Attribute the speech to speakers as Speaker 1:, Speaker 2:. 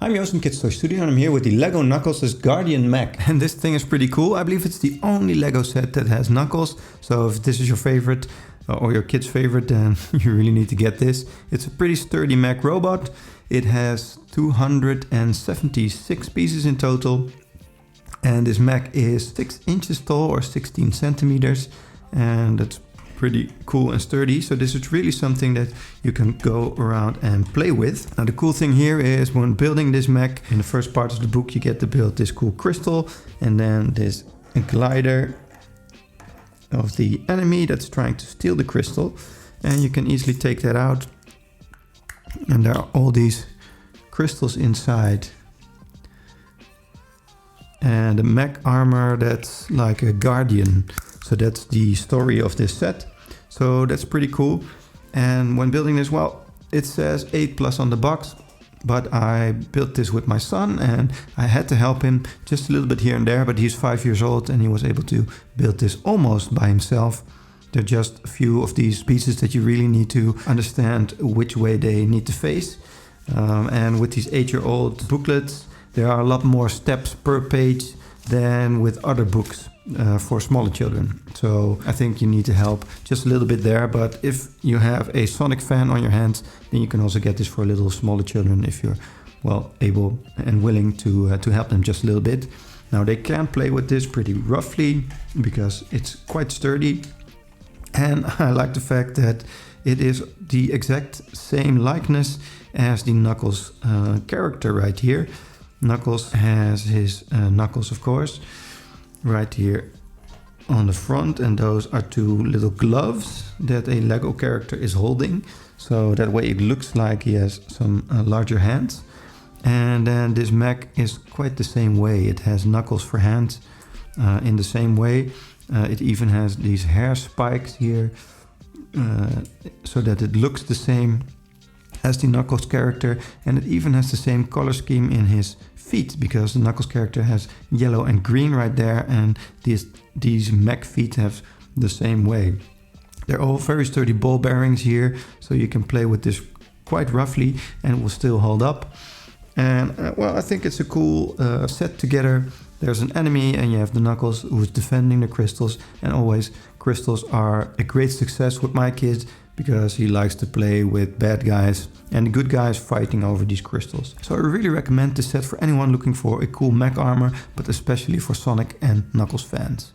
Speaker 1: I'm Joost from Kids Toy Studio and I'm here with the Lego Knuckles' Guardian Mech. And this thing is pretty cool. I believe it's the only Lego set that has Knuckles. So if this is your favorite or your kid's favorite, then you really need to get this. It's a pretty sturdy mech robot. It has 276 pieces in total. And this mech is 6 inches tall or 16 centimeters. And that's pretty cool and sturdy. So this is really something that you can go around and play with. Now the cool thing here is when building this mech, in the first part of the book you get to build this cool crystal and then this glider of the enemy that's trying to steal the crystal, and you can easily take that out, and there are all these crystals inside. And the mech armor, that's like a guardian. So that's the story of this set. So that's pretty cool. And when building this, well, it says 8+ on the box, but I built this with my son and I had to help him just a little bit here and there, but he's 5 years old and he was able to build this almost by himself. There are just a few of these pieces that you really need to understand which way they need to face. And with these 8-year-old booklets, there are a lot more steps per page than with other books for smaller children. So I think you need to help just a little bit there. But if you have a Sonic fan on your hands, then you can also get this for a little smaller children if you're, well, able and willing to help them just a little bit. Now they can play with this pretty roughly because it's quite sturdy. And I like the fact that it is the exact same likeness as the Knuckles character right here. Knuckles has his knuckles, of course, right here on the front, and those are 2 little gloves that a Lego character is holding. So that way it looks like he has some larger hands. And then this mech is quite the same way. It has knuckles for hands in the same way. It even has these hair spikes here so that it looks the same as the Knuckles character, and it even has the same color scheme in his feet because the Knuckles character has yellow and green right there, and these mech feet have the same way. They're all very sturdy ball bearings here, so you can play with this quite roughly and it will still hold up. And well, I think it's a cool set together. There's an enemy and you have the Knuckles who's defending the crystals, and always crystals are a great success with my kids because he likes to play with bad guys and the good guys fighting over these crystals. So I really recommend this set for anyone looking for a cool mech armor, but especially for Sonic and Knuckles fans.